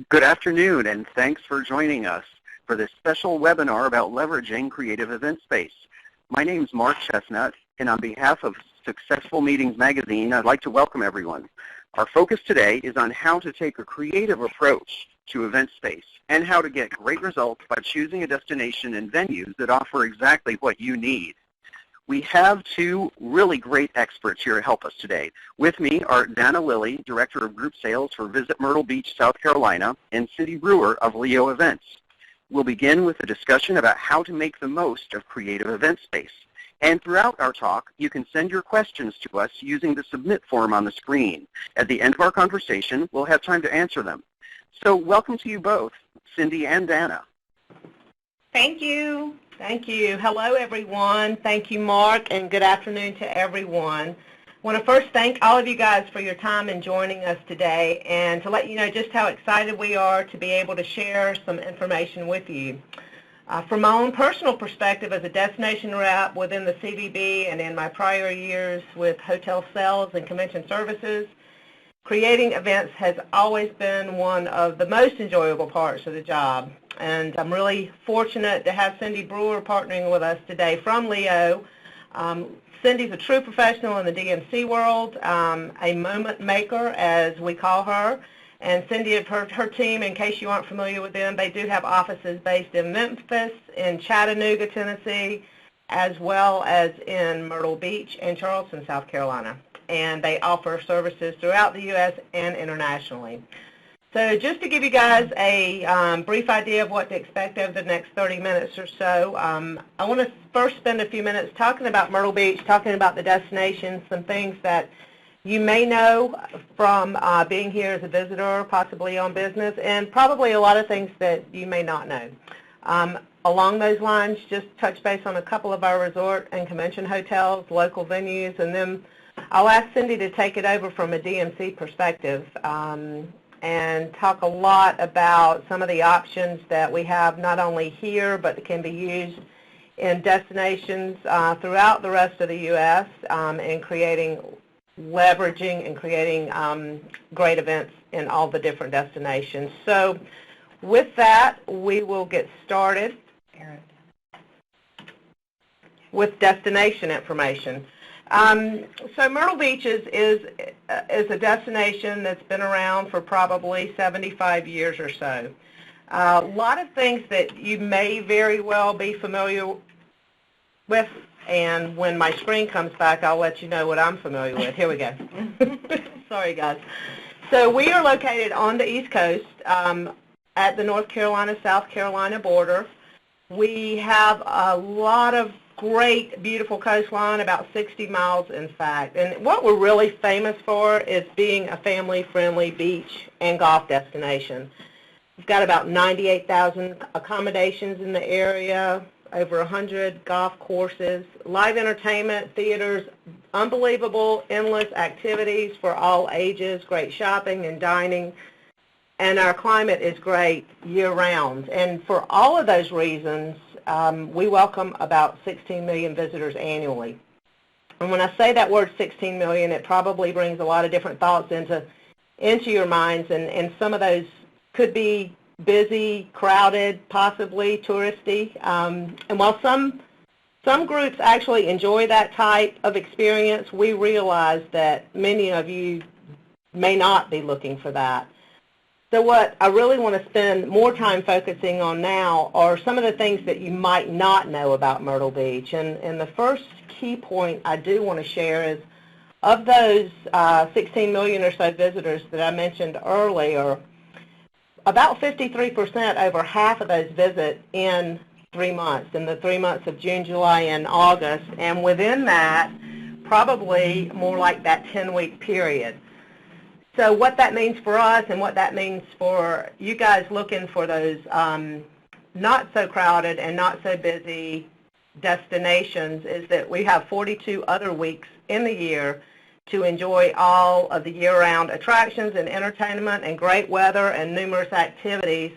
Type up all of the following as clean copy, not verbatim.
Good afternoon, and thanks for joining us for this special webinar about leveraging Creative Event Space. My name is Mark Chestnut, and on behalf of Successful Meetings Magazine, I'd like to welcome everyone. Our focus today is on how to take a creative approach to event space and how to get great results by choosing a destination and venues that offer exactly what you need. We have two really great experts here to help us today. With me are Dana Lilly, Director of Group Sales for Visit Myrtle Beach, South Carolina, and Cindy Brewer of Leo Events. We'll begin with a discussion about how to make the most of creative event space. And throughout our talk, you can send your questions to us using the submit form on the screen. At the end of our conversation, we'll have time to answer them. So welcome to you both, Cindy and Dana. Thank you. Thank you. Hello, everyone. Thank you, Mark, and good afternoon to everyone. I want to first thank all of you guys for your time in joining us today and to let you know just how excited we are to be able to share some information with you. From my own personal perspective as a destination rep within the CVB and in my prior years with hotel sales and convention services, creating events has always been one of the most enjoyable parts of the job. And I'm really fortunate to have Cindy Brewer partnering with us today from Leo. Cindy's a true professional in the DMC world, a moment maker, as we call her. And Cindy and her team, in case you aren't familiar with them, they do have offices based in Memphis, in Chattanooga, Tennessee, as well as in Myrtle Beach and Charleston, South Carolina. And they offer services throughout the U.S. and internationally. So just to give you guys a brief idea of what to expect over the next 30 minutes or so, I want to first spend a few minutes talking about Myrtle Beach, talking about the destination, some things that you may know from being here as a visitor, possibly on business, and probably a lot of things that you may not know. Along those lines, just touch base on a couple of our resort and convention hotels, local venues, and then I'll ask Cindy to take it over from a DMC perspective and talk a lot about some of the options that we have not only here but that can be used in destinations throughout the rest of the U.S. In leveraging and creating great events in all the different destinations. So with that, we will get started with destination information. So Myrtle Beach is a destination that's been around for probably 75 years or so. A lot of things that you may very well be familiar with, and when my screen comes back, I'll let you know what I'm familiar with. Here we go. Sorry, guys. So we are located on the East Coast at the North Carolina-South Carolina border. We have a lot of great, beautiful coastline, about 60 miles in fact. And what we're really famous for is being a family-friendly beach and golf destination. We've got about 98,000 accommodations in the area, over 100 golf courses, live entertainment, theaters, unbelievable, endless activities for all ages, great shopping and dining, and our climate is great year-round. And for all of those reasons, we welcome about 16 million visitors annually. And when I say that word 16 million, it probably brings a lot of different thoughts into your minds, and some of those could be busy, crowded, possibly touristy. And while some groups actually enjoy that type of experience, we realize that many of you may not be looking for that. So what I really want to spend more time focusing on now are some of the things that you might not know about Myrtle Beach. And the first key point I do want to share is, of those 16 million or so visitors that I mentioned earlier, about 53%, over half of those visit in 3 months, in the 3 months of June, July, and August. And within that, probably more like that 10-week period. So what that means for us and what that means for you guys looking for those not so crowded and not so busy destinations is that we have 42 other weeks in the year to enjoy all of the year-round attractions and entertainment and great weather and numerous activities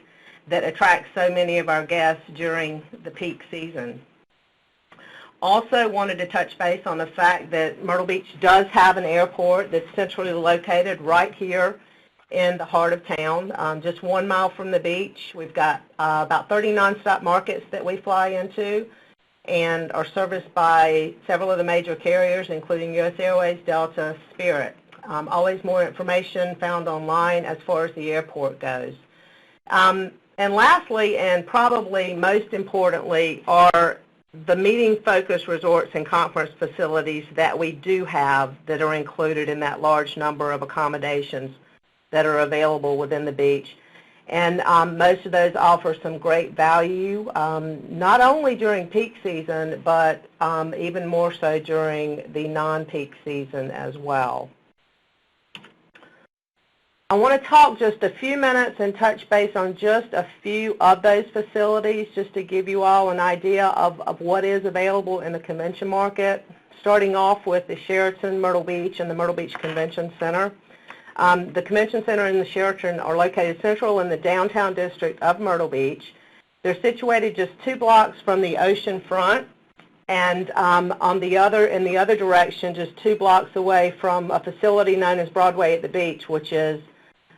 that attract so many of our guests during the peak season. Also wanted to touch base on the fact that Myrtle Beach does have an airport that's centrally located right here in the heart of town, just 1 mile from the beach. We've got about 30 nonstop markets that we fly into and are serviced by several of the major carriers, including U.S. Airways, Delta, Spirit. Always more information found online as far as the airport goes. And lastly, and probably most importantly, are the meeting-focused resorts and conference facilities that we do have that are included in that large number of accommodations that are available within the beach. And most of those offer some great value, not only during peak season, but even more so during the non-peak season as well. I want to talk just a few minutes and touch base on just a few of those facilities just to give you all an idea of what is available in the convention market, starting off with the Sheraton Myrtle Beach and the Myrtle Beach Convention Center. The Convention Center and the Sheraton are located central in the downtown district of Myrtle Beach. They're situated just 2 blocks from the ocean front, and in the other direction, just 2 blocks away from a facility known as Broadway at the Beach, which is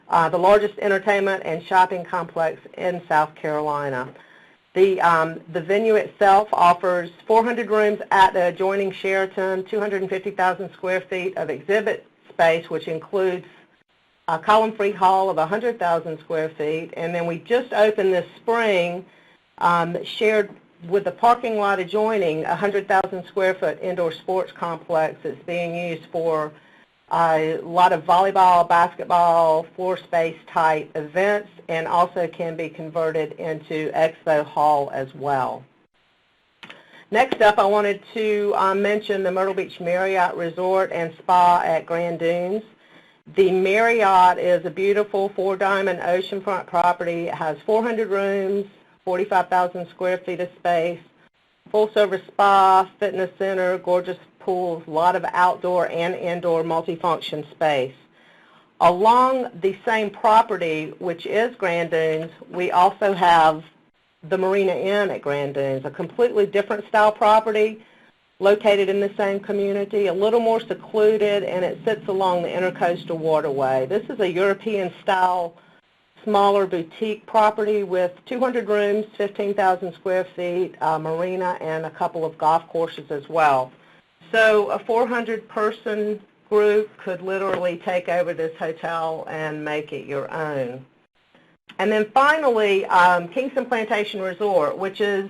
the largest entertainment and shopping complex in South Carolina. The venue itself offers 400 rooms at the adjoining Sheraton, 250,000 square feet of exhibit space, which includes a column-free hall of 100,000 square feet, and then we just opened this spring, shared with the parking lot adjoining, a 100,000 square foot indoor sports complex that's being used for a lot of volleyball, basketball, floor space type events, and also can be converted into expo hall as well. Next up, I wanted to mention the Myrtle Beach Marriott Resort and Spa at Grand Dunes. The Marriott is a beautiful 4-diamond oceanfront property. It has 400 rooms, 45,000 square feet of space, full-service spa, fitness center, gorgeous pools, a lot of outdoor and indoor multifunction space. Along the same property, which is Grand Dunes, we also have the Marina Inn at Grand Dunes, a completely different style property located in the same community, a little more secluded, and it sits along the Intercoastal Waterway. This is a European-style, smaller boutique property with 200 rooms, 15,000 square feet, a marina, and a couple of golf courses as well. So a 400-person group could literally take over this hotel and make it your own. And then finally, Kingston Plantation Resort, which is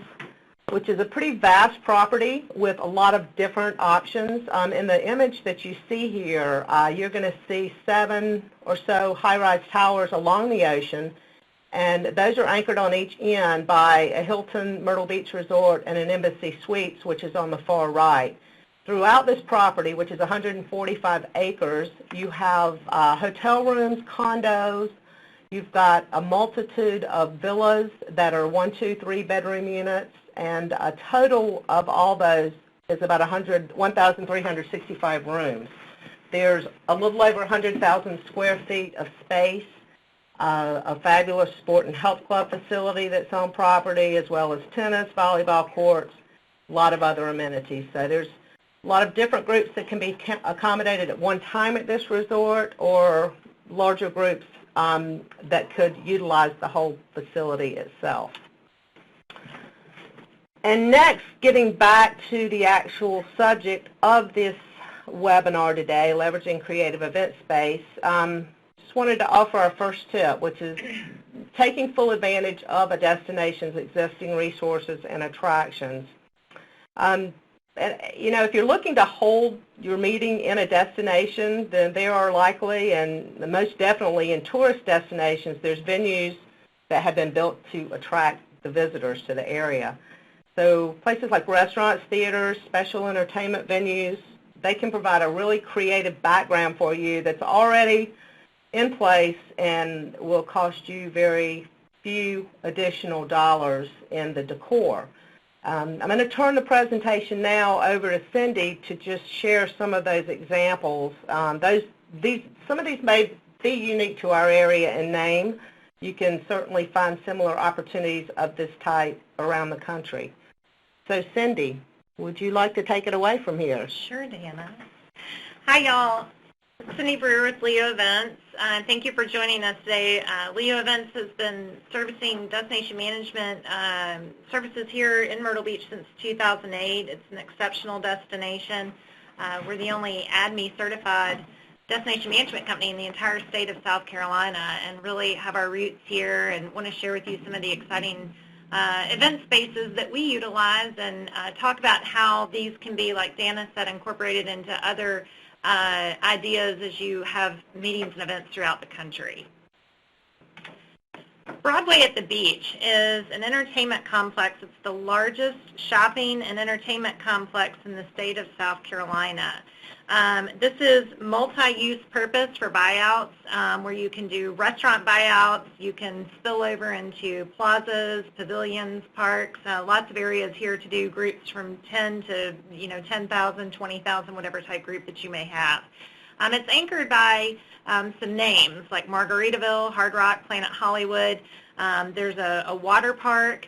a pretty vast property with a lot of different options. In the image that you see here, you're going to see 7 or so high-rise towers along the ocean, and those are anchored on each end by a Hilton Myrtle Beach Resort and an Embassy Suites, which is on the far right. Throughout this property, which is 145 acres, you have hotel rooms, condos. You've got a multitude of villas that are 1, 2, 3 bedroom units, and a total of all those is about 1,365 rooms. There's a little over 100,000 square feet of space, a fabulous sport and health club facility that's on property, as well as tennis, volleyball courts, a lot of other amenities. So there's a lot of different groups that can be accommodated at one time at this resort, or larger groups that could utilize the whole facility itself. And next, getting back to the actual subject of this webinar today, leveraging creative event space, just wanted to offer our first tip, which is taking full advantage of a destination's existing resources and attractions. And, you know, if you're looking to hold your meeting in a destination, then there are likely, and most definitely in tourist destinations, there's venues that have been built to attract the visitors to the area. So places like restaurants, theaters, special entertainment venues, they can provide a really creative background for you that's already in place and will cost you very few additional dollars in the decor. I'm going to turn the presentation now over to Cindy to just share some of those examples. Some of these may be unique to our area in name. You can certainly find similar opportunities of this type around the country. So Cindy, would you like to take it away from here? Sure, Deanna. Hi, y'all. Cindy Brewer with Leo Events. Thank you for joining us today. Leo Events has been servicing destination management services here in Myrtle Beach since 2008. It's an exceptional destination. We're the only ADME certified destination management company in the entire state of South Carolina, and really have our roots here, and want to share with you some of the exciting event spaces that we utilize, and talk about how these can be, like Dana said, incorporated into other ideas as you have meetings and events throughout the country. Broadway at the Beach is an entertainment complex. It's the largest shopping and entertainment complex in the state of South Carolina. This is multi-use purpose for buyouts, where you can do restaurant buyouts, you can spill over into plazas, pavilions, parks, lots of areas here to do groups from 10 to 10,000, 20,000, whatever type group that you may have. It's anchored by some names like Margaritaville, Hard Rock, Planet Hollywood. There's a water park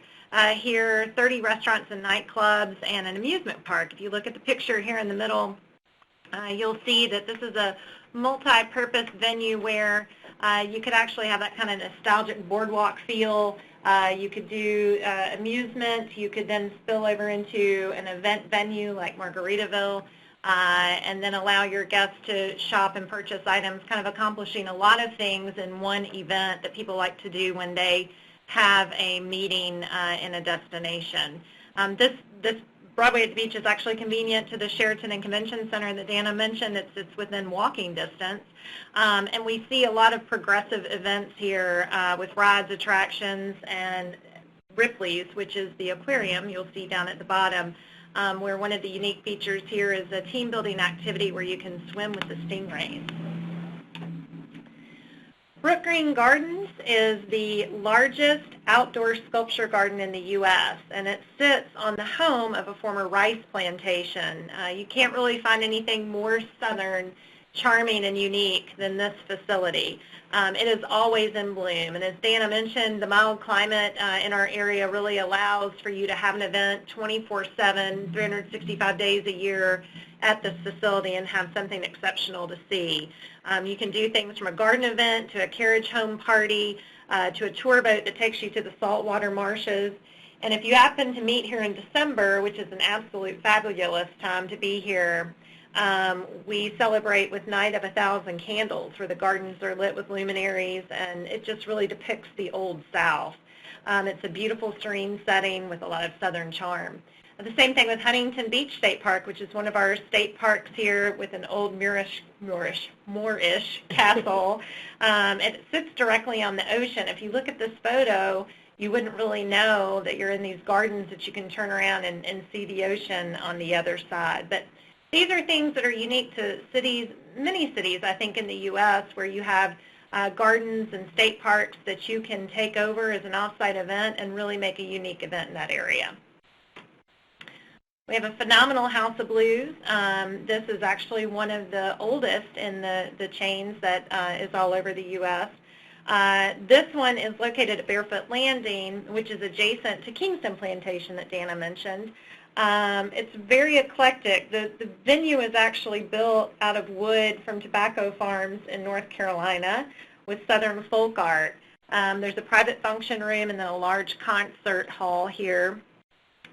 here, 30 restaurants and nightclubs, and an amusement park. If you look at the picture here in the middle, you'll see that this is a multi-purpose venue where you could actually have that kind of nostalgic boardwalk feel. You could do amusement. You could then spill over into an event venue like Margaritaville, and then allow your guests to shop and purchase items, kind of accomplishing a lot of things in one event that people like to do when they have a meeting in a destination. This Broadway at the Beach is actually convenient to the Sheraton and Convention Center that Dana mentioned. It's within walking distance. And we see a lot of progressive events here with rides, attractions, and Ripley's, which is the aquarium you'll see down at the bottom, where one of the unique features here is a team building activity where you can swim with the stingrays. Brookgreen Gardens is the largest outdoor sculpture garden in the U.S., and it sits on the home of a former rice plantation. You can't really find anything more southern, charming, and unique than this facility. It is always in bloom, and as Dana mentioned, the mild climate in our area really allows for you to have an event 24/7, 365 days a year at this facility and have something exceptional to see. You can do things from a garden event to a carriage home party to a tour boat that takes you to the saltwater marshes. And if you happen to meet here in December, which is an absolute fabulous time to be here, we celebrate with Night of 1,000 Candles, where the gardens are lit with luminaries, and it just really depicts the Old South. It's a beautiful, serene setting with a lot of southern charm. The same thing with Huntington Beach State Park, which is one of our state parks here with an old Moorish castle. It sits directly on the ocean. If you look at this photo, you wouldn't really know that you're in these gardens, that you can turn around and see the ocean on the other side. But these are things that are unique to cities, many cities, I think, in the U.S., where you have gardens and state parks that you can take over as an off-site event and really make a unique event in that area. We have a phenomenal House of Blues. This is actually one of the oldest in the chains that is all over the U.S. This one is located at Barefoot Landing, which is adjacent to Kingston Plantation that Dana mentioned. It's very eclectic. The venue is actually built out of wood from tobacco farms in North Carolina with Southern folk art. There's a private function room and then a large concert hall here.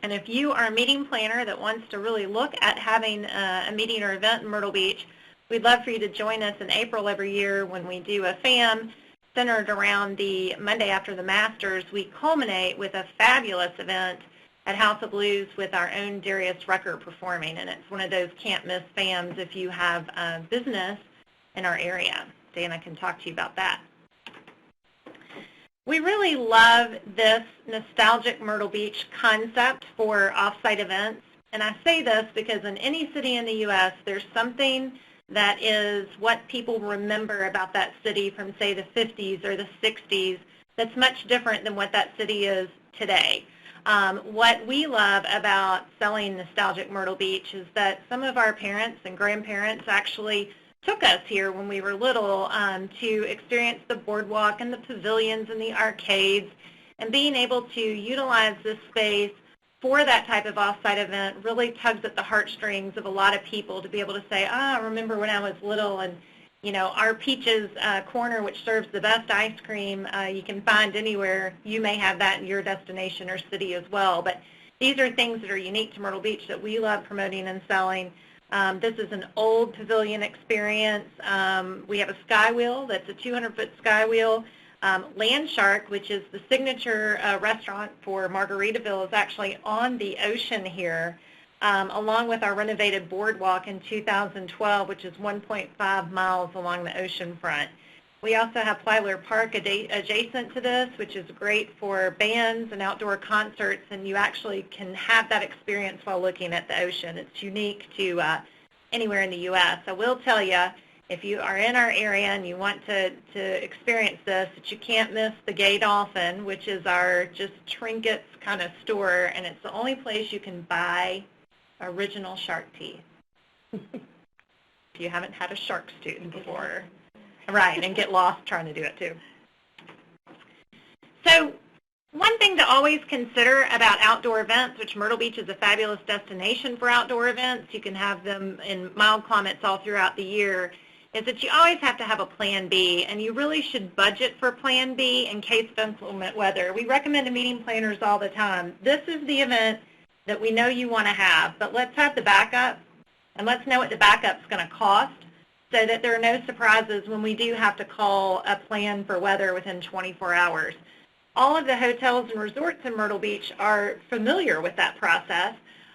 And if you are a meeting planner that wants to really look at having a meeting or event in Myrtle Beach, we'd love for you to join us in April every year when we do a FAM centered around the Monday after the Masters. We culminate with a fabulous event at House of Blues with our own Darius Rucker performing, and it's one of those can't-miss FAMs if you have business in our area. Dana can talk to you about that. We really love this nostalgic Myrtle Beach concept for off-site events, and I say this because in any city in the U.S., there's something that is what people remember about that city from, say, the 50s or the 60s that's much different than what that city is today. What we love about selling Nostalgic Myrtle Beach is that some of our parents and grandparents actually took us here when we were little to experience the boardwalk and the pavilions and the arcades, and being able to utilize this space for that type of off-site event really tugs at the heartstrings of a lot of people to be able to say, I remember when I was little and our Peaches Corner, which serves the best ice cream you can find anywhere, you may have that in your destination or city as well. But these are things that are unique to Myrtle Beach that we love promoting and selling. This is an old pavilion experience. We have a sky wheel that's a 200-foot sky wheel. Land Shark, which is the signature restaurant for Margaritaville, is actually on the ocean here, along with our renovated boardwalk in 2012, which is 1.5 miles along the ocean front. We also have Flywheel Park adjacent to this, which is great for bands and outdoor concerts, and you actually can have that experience while looking at the ocean. It's unique to anywhere in the U.S. I will tell you, if you are in our area and you want to experience this, that you can't miss the Gay Dolphin, which is our just trinkets kind of store, and it's the only place you can buy original shark teeth. If you haven't had a shark's tooth before. Right, and get lost trying to do it too. So one thing to always consider about outdoor events, which Myrtle Beach is a fabulous destination for outdoor events, you can have them in mild climates all throughout the year, is that you always have to have a plan B, and you really should budget for plan B in case of inclement weather. We recommend to meeting planners all the time, this is the event that we know you want to have, but let's have the backup, and let's know what the backup's going to cost, so that there are no surprises when we do have to call a plan for weather within 24 hours. All of the hotels and resorts in Myrtle Beach are familiar with that process.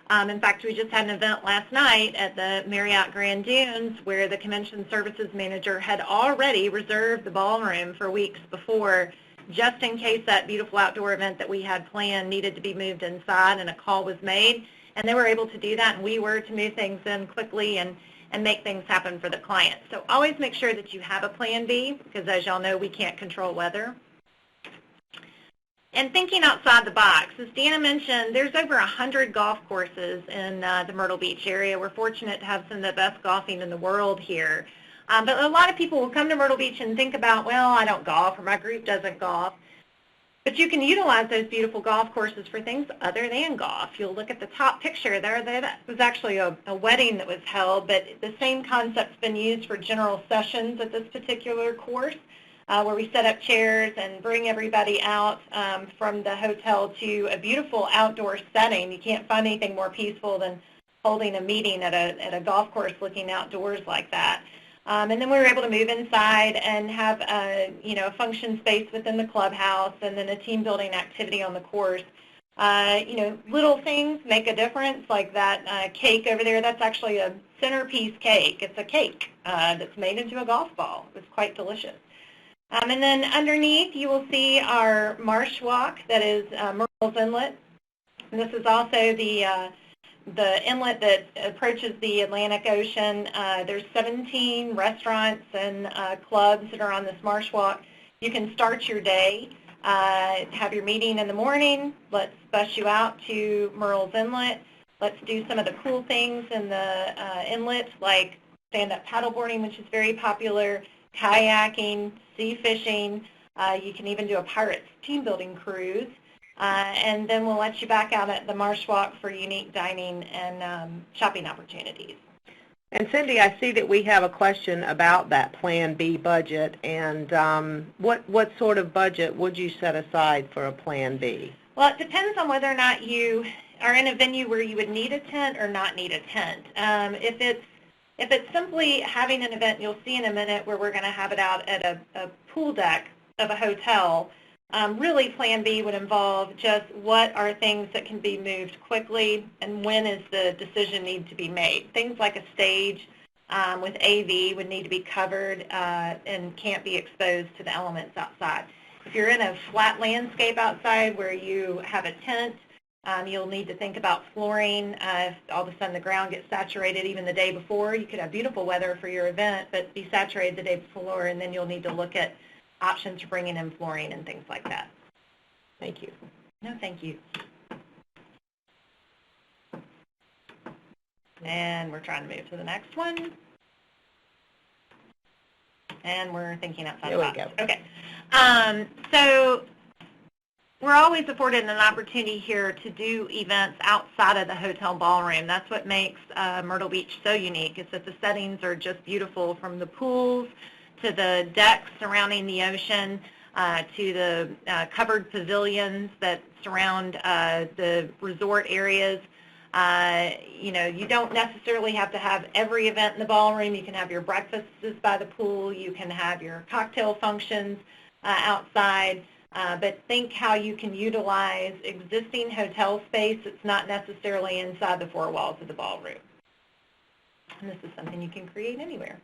In fact, we just had an event last night at the Marriott Grand Dunes where the convention services manager had already reserved the ballroom for weeks before, just in case that beautiful outdoor event that we had planned needed to be moved inside, and a call was made. And they were able to do that, and we were to move things in quickly and make things happen for the client. So always make sure that you have a plan B, because as y'all know, we can't control weather. And thinking outside the box, as Deanna mentioned, there's over 100 golf courses in the Myrtle Beach area. We're fortunate to have some of the best golfing in the world here. But a lot of people will come to Myrtle Beach and think about, well, I don't golf, or my group doesn't golf. But you can utilize those beautiful golf courses for things other than golf. You'll look at the top picture there. That was actually a wedding that was held, but the same concept's been used for general sessions at this particular course, where we set up chairs and bring everybody out from the hotel to a beautiful outdoor setting. You can't find anything more peaceful than holding a meeting at a golf course looking outdoors like that. And then we were able to move inside and have a function space within the clubhouse, and then a team building activity on the course. Little things make a difference, like that cake over there. That's actually a centerpiece cake. It's a cake that's made into a golf ball. It was quite delicious. And then underneath you will see our marsh walk that is Myrtle's Inlet. And this is also the inlet that approaches the Atlantic Ocean. There's 17 restaurants and clubs that are on this marsh walk. You can start your day, have your meeting in the morning. Let's bus you out to Myrtle's Inlet. Let's do some of the cool things in the inlet, like stand-up paddleboarding, which is very popular, kayaking, sea fishing. You can even do a Pirates team-building cruise. And then we'll let you back out at the Marsh Walk for unique dining and shopping opportunities. And Cindy, I see that we have a question about that Plan B budget, and what sort of budget would you set aside for a Plan B? Well, it depends on whether or not you are in a venue where you would need a tent or not need a tent. If it's simply having an event, you'll see in a minute where we're going to have it out at a pool deck of a hotel. Really, Plan B would involve just what are things that can be moved quickly, and when is the decision need to be made. Things like a stage with AV would need to be covered and can't be exposed to the elements outside. If you're in a flat landscape outside where you have a tent, you'll need to think about flooring. If all of a sudden the ground gets saturated even the day before, you could have beautiful weather for your event, but be saturated the day before, and then you'll need to look at options for bringing in flooring and things like that. Thank you. No, thank you. And we're trying to move to the next one. And we're thinking outside the box. There we go. Okay. So we're always afforded an opportunity here to do events outside of the hotel ballroom. That's what makes Myrtle Beach so unique, is that the settings are just beautiful, from the pools to the decks surrounding the ocean, to the covered pavilions that surround the resort areas. You don't necessarily have to have every event in the ballroom. You can have your breakfasts by the pool. You can have your cocktail functions outside. But think how you can utilize existing hotel space that's not necessarily inside the four walls of the ballroom. And this is something you can create anywhere.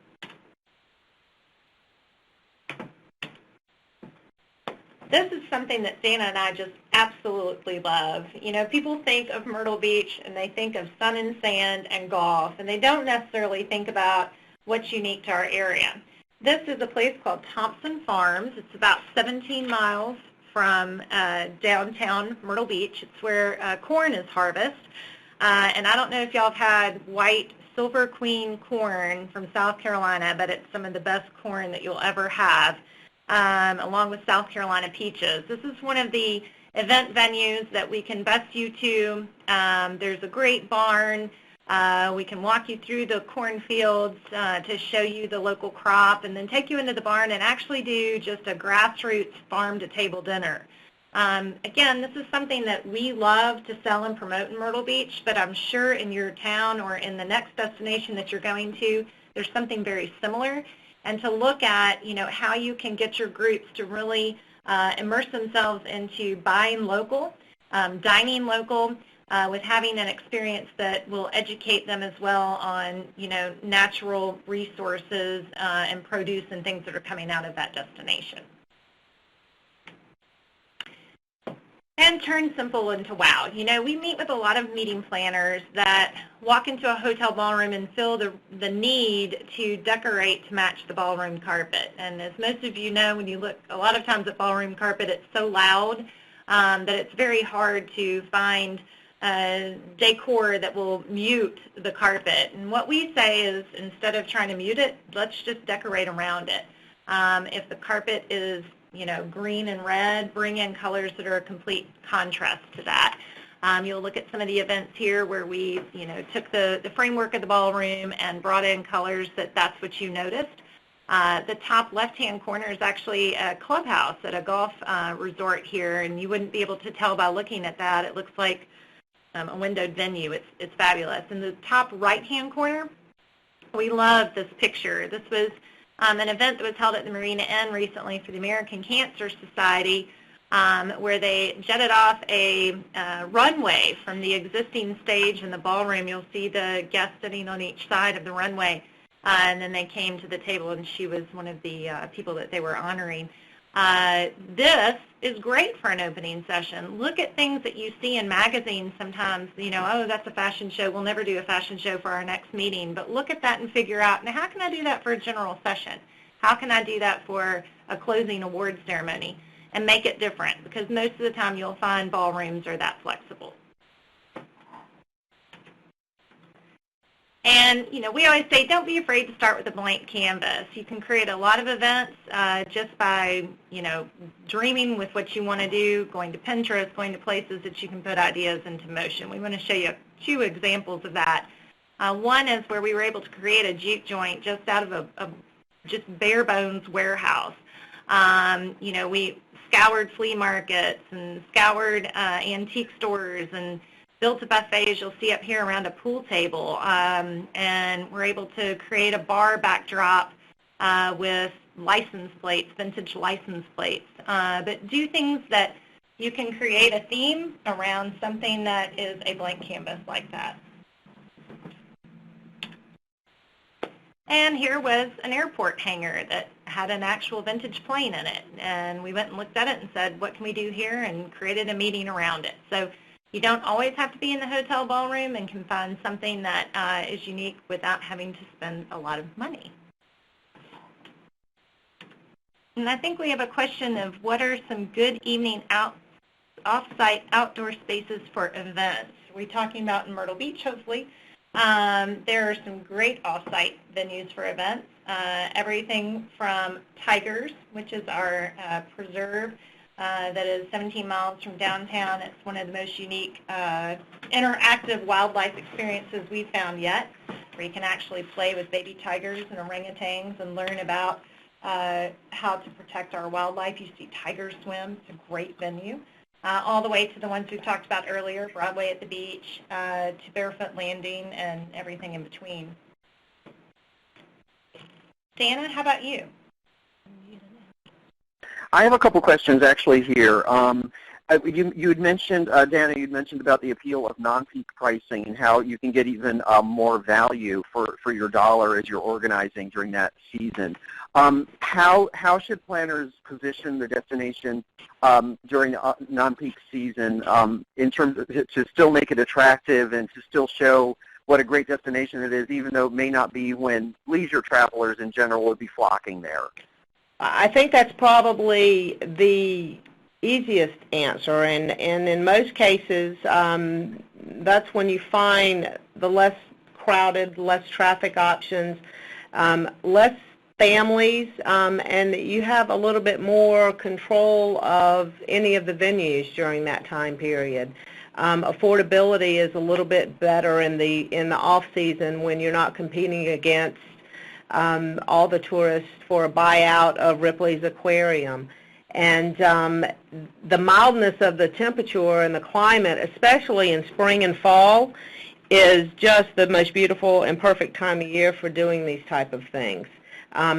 This is something that Dana and I just absolutely love. People think of Myrtle Beach and they think of sun and sand and golf, and they don't necessarily think about what's unique to our area. This is a place called Thompson Farms. It's about 17 miles from downtown Myrtle Beach. It's where corn is harvested. And I don't know if y'all have had white Silver Queen corn from South Carolina, but it's some of the best corn that you'll ever have, along with South Carolina peaches. This is one of the event venues that we can bus you to. There's a great barn. We can walk you through the cornfields to show you the local crop, and then take you into the barn and actually do just a grassroots farm-to-table dinner. Again, this is something that we love to sell and promote in Myrtle Beach, but I'm sure in your town or in the next destination that you're going to, there's something very similar. And to look at, how you can get your groups to really immerse themselves into buying local, dining local, with having an experience that will educate them as well on, natural resources and produce and things that are coming out of that destination. And turn simple into wow. We meet with a lot of meeting planners that walk into a hotel ballroom and feel the need to decorate to match the ballroom carpet. And as most of you know, when you look a lot of times at ballroom carpet, it's so loud that it's very hard to find decor that will mute the carpet. And what we say is, instead of trying to mute it, let's just decorate around it. If the carpet is green and red, bring in colors that are a complete contrast to that. You'll look at some of the events here where we, took the framework of the ballroom and brought in colors that's what you noticed. The top left-hand corner is actually a clubhouse at a golf resort here, and you wouldn't be able to tell by looking at that. It looks like a windowed venue. It's fabulous. In the top right-hand corner, we love this picture. This was an event that was held at the Marina Inn recently for the American Cancer Society, where they jetted off a runway from the existing stage in the ballroom. You'll see the guests sitting on each side of the runway, and then they came to the table, and she was one of the people that they were honoring. This is great for an opening session. Look at things that you see in magazines sometimes, oh, that's a fashion show. We'll never do a fashion show for our next meeting. But look at that and figure out, now how can I do that for a general session? How can I do that for a closing awards ceremony? And make it different, because most of the time you'll find ballrooms are that flexible. And, we always say, don't be afraid to start with a blank canvas. You can create a lot of events just by, dreaming with what you want to do, going to Pinterest, going to places that you can put ideas into motion. We want to show you a few examples of that. One is where we were able to create a juke joint just out of a just bare bones warehouse. We scoured flea markets and scoured antique stores and built a buffet, as you'll see up here, around a pool table, and we're able to create a bar backdrop with license plates, vintage license plates. But do things that you can create a theme around something that is a blank canvas like that. And here was an airport hangar that had an actual vintage plane in it, and we went and looked at it and said, what can we do here, and created a meeting around it. So you don't always have to be in the hotel ballroom, and can find something that is unique without having to spend a lot of money. And I think we have a question of what are some good evening off-site outdoor spaces for events. We're talking about in Myrtle Beach, hopefully. There are some great off-site venues for events. Everything from Tigers, which is our preserve that is 17 miles from downtown. It's one of the most unique interactive wildlife experiences we've found yet, where you can actually play with baby tigers and orangutans and learn about how to protect our wildlife. You see tigers swim. It's a great venue. All the way to the ones we talked about earlier, Broadway at the beach, to Barefoot Landing, and everything in between. Dana, how about you? I have a couple questions actually here. You had mentioned, Dana, you'd mentioned about the appeal of non-peak pricing and how you can get even more value for your dollar as you're organizing during that season. How should planners position the destination during the non-peak season in terms of to still make it attractive and to still show what a great destination it is, even though it may not be when leisure travelers in general would be flocking there? I think that's probably the easiest answer, and in most cases, that's when you find the less crowded, less traffic options, less families, and you have a little bit more control of any of the venues during that time period. Affordability is a little bit better in the off season when you're not competing against all the tourists for a buyout of Ripley's Aquarium. And the mildness of the temperature and the climate, especially in spring and fall, is just the most beautiful and perfect time of year for doing these type of things.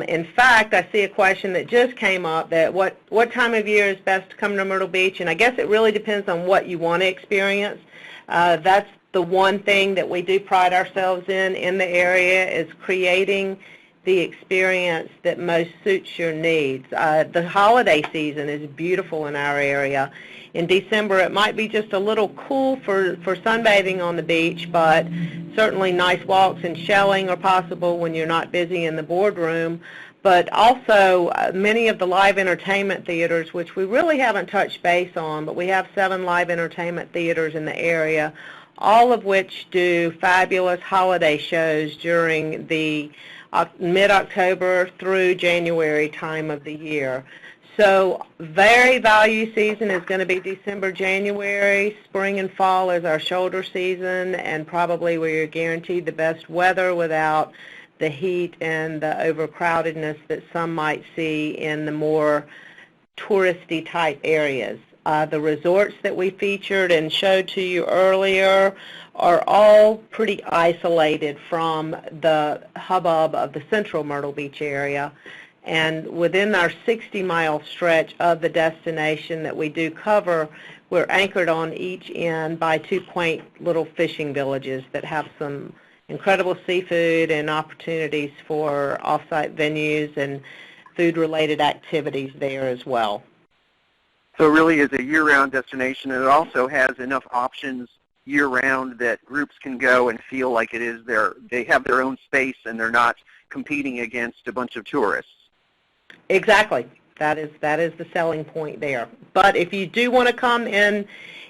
In fact, I see a question that just came up that what time of year is best to come to Myrtle Beach, and I guess it really depends on what you want to experience. That's the one thing that we do pride ourselves in the area, is creating the experience that most suits your needs. The holiday season is beautiful in our area. In December, it might be just a little cool for sunbathing on the beach, but certainly nice walks and shelling are possible when you're not busy in the boardroom. But also, many of the live entertainment theaters, which we really haven't touched base on, but we have 7 live entertainment theaters in the area, all of which do fabulous holiday shows during the mid-October through January time of the year. So very value season is going to be December, January. Spring and fall is our shoulder season, and probably where you're guaranteed the best weather without the heat and the overcrowdedness that some might see in the more touristy type areas. The resorts that we featured and showed to you earlier are all pretty isolated from the hubbub of the central Myrtle Beach area. And within our 60-mile stretch of the destination that we do cover, we're anchored on each end by 2 quaint little fishing villages that have some incredible seafood and opportunities for off-site venues and food-related activities there as well. So it really is a year-round destination, and it also has enough options year-round that groups can go and feel like it is they have their own space and they're not competing against a bunch of tourists. Exactly. That is the selling point there. But if you do want to come in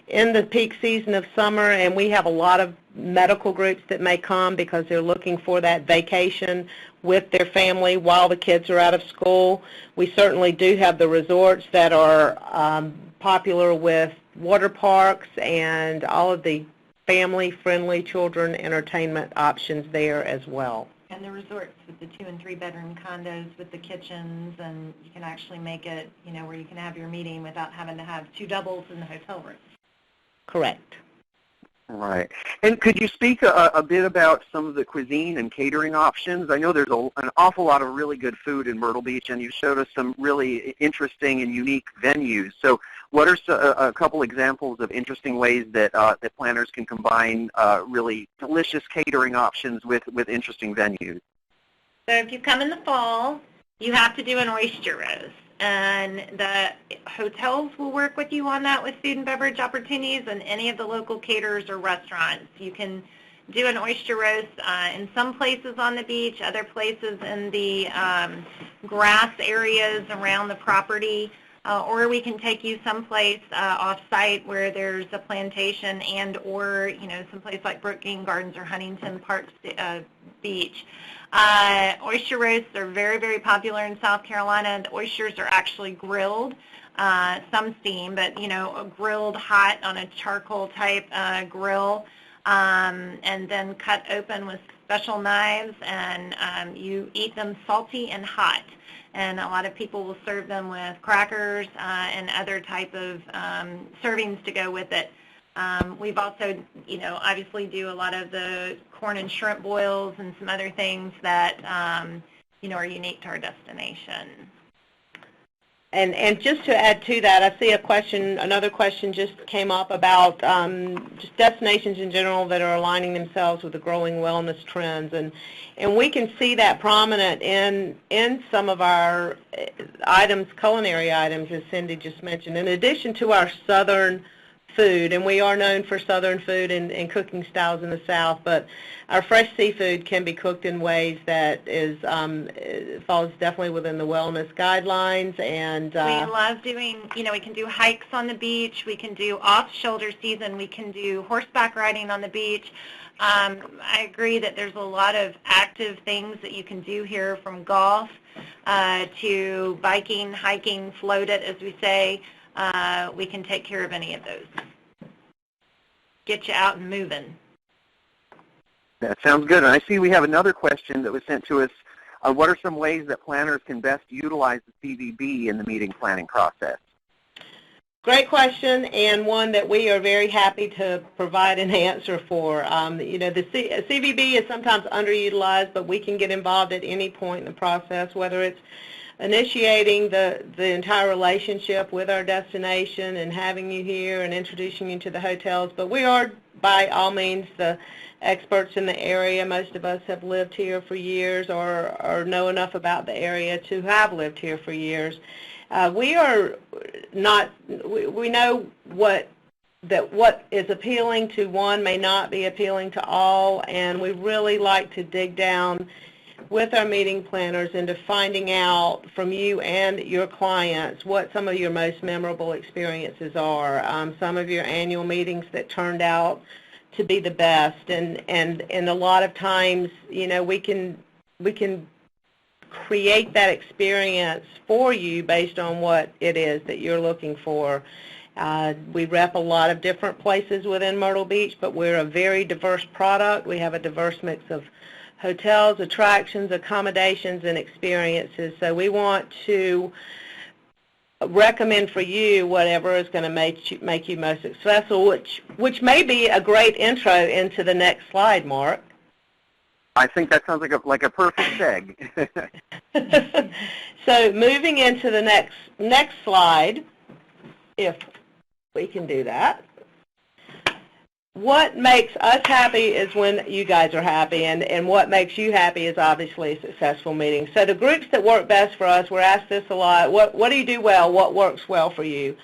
the peak season of summer, and we have a lot of medical groups that may come because they're looking for that vacation with their family while the kids are out of school, we certainly do have the resorts that are popular with water parks and all of the family-friendly children entertainment options there as well. And the resorts with the 2- and 3-bedroom condos with the kitchens, and you can actually make it, where you can have your meeting without having to have 2 doubles in the hotel room. Correct. Right. And could you speak a bit about some of the cuisine and catering options? I know there's an awful lot of really good food in Myrtle Beach, and you showed us some really interesting and unique venues. So what are a couple examples of interesting ways that planners can combine really delicious catering options with interesting venues? So if you come in the fall, you have to do an oyster roast. And the hotels will work with you on that with food and beverage opportunities, and any of the local caterers or restaurants. You can do an oyster roast in some places on the beach, other places in the grass areas around the property, or we can take you someplace off-site where there's a plantation and or, someplace like Brookings Gardens or Huntington Park Beach. Oyster roasts are very, very popular in South Carolina. The oysters are actually grilled some steam, but, grilled hot on a charcoal type grill, and then cut open with special knives, and you eat them salty and hot. And a lot of people will serve them with crackers and other type of servings to go with it. We've also, obviously do a lot of the corn and shrimp boils and some other things that, are unique to our destination. And just to add to that, I see another question just came up about just destinations in general that are aligning themselves with the growing wellness trends. And we can see that prominent in some of our items, culinary items, as Cindy just mentioned, in addition to our southern food, and we are known for southern food and cooking styles in the South, but our fresh seafood can be cooked in ways that falls definitely within the wellness guidelines. And we love doing, we can do hikes on the beach, we can do off-shoulder season, we can do horseback riding on the beach. I agree that there's a lot of active things that you can do here, from golf to biking, hiking, float it, as we say. We can take care of any of those. Get you out and moving. That sounds good. And I see we have another question that was sent to us. What are some ways that planners can best utilize the CVB in the meeting planning process? Great question, and one that we are very happy to provide an answer for. The CVB is sometimes underutilized, but we can get involved at any point in the process, whether it's initiating the entire relationship with our destination and having you here and introducing you to the hotels. But we are, by all means, the experts in the area. Most of us have lived here for years or know enough about the area to have lived here for years. We know what is appealing to one may not be appealing to all, and we really like to dig down with our meeting planners into finding out from you and your clients what some of your most memorable experiences are, some of your annual meetings that turned out to be the best, and a lot of times, we can create that experience for you based on what it is that you're looking for. We rep a lot of different places within Myrtle Beach, but we're a very diverse product. We have a diverse mix of hotels, attractions, accommodations, and experiences. So we want to recommend for you whatever is going to make you most successful, which may be a great intro into the next slide, Mark. I think that sounds like a perfect seg. So moving into the next slide, if we can do that. What makes us happy is when you guys are happy, and what makes you happy is obviously a successful meeting. So the groups that work best for us, we're asked this a lot, what do you do well, what works well for you?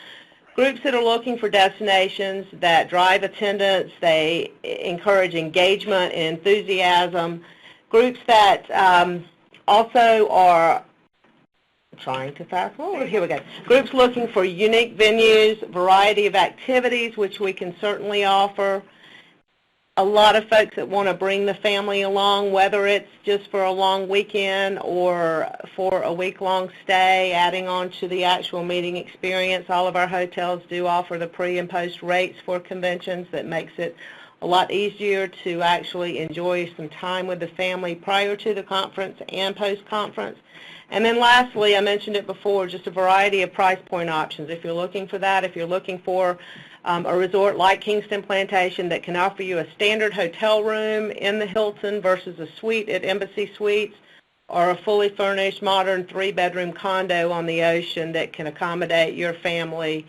Groups that are looking for destinations that drive attendance, they encourage engagement and enthusiasm. Groups that also are trying to fast forward. Here we go. Groups looking for unique venues, variety of activities, which we can certainly offer. A lot of folks that want to bring the family along, whether it's just for a long weekend or for a week-long stay, adding on to the actual meeting experience. All of our hotels do offer the pre- and post rates for conventions that makes it a lot easier to actually enjoy some time with the family prior to the conference and post-conference. And then lastly, I mentioned it before, just a variety of price point options. If you're looking for that, if you're looking for a resort like Kingston Plantation that can offer you a standard hotel room in the Hilton versus a suite at Embassy Suites, or a fully furnished modern 3-bedroom condo on the ocean that can accommodate your family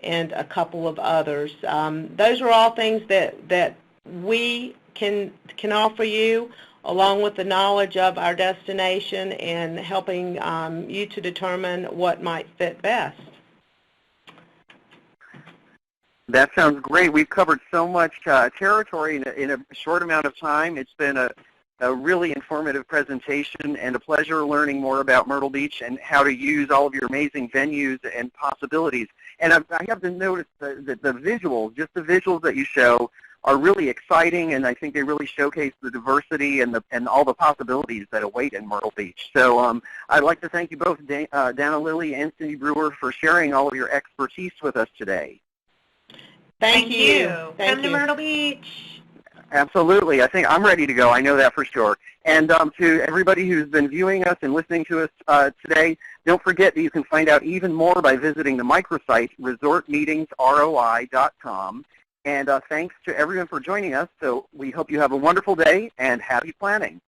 and a couple of others. Those are all things that we can offer you, along with the knowledge of our destination and helping you to determine what might fit best. That sounds great. We've covered so much territory in a short amount of time. It's been a really informative presentation and a pleasure learning more about Myrtle Beach and how to use all of your amazing venues and possibilities. And I have to notice the visuals, just the visuals that you show are really exciting, and I think they really showcase the diversity and all the possibilities that await in Myrtle Beach. So I'd like to thank you both, Dana Lilly and Cindy Brewer, for sharing all of your expertise with us today. Thank you. Come to Myrtle Beach. Absolutely. I think I'm ready to go. I know that for sure. And to everybody who's been viewing us and listening to us today, don't forget that you can find out even more by visiting the microsite resortmeetingsroi.com. And thanks to everyone for joining us. So we hope you have a wonderful day and happy planning.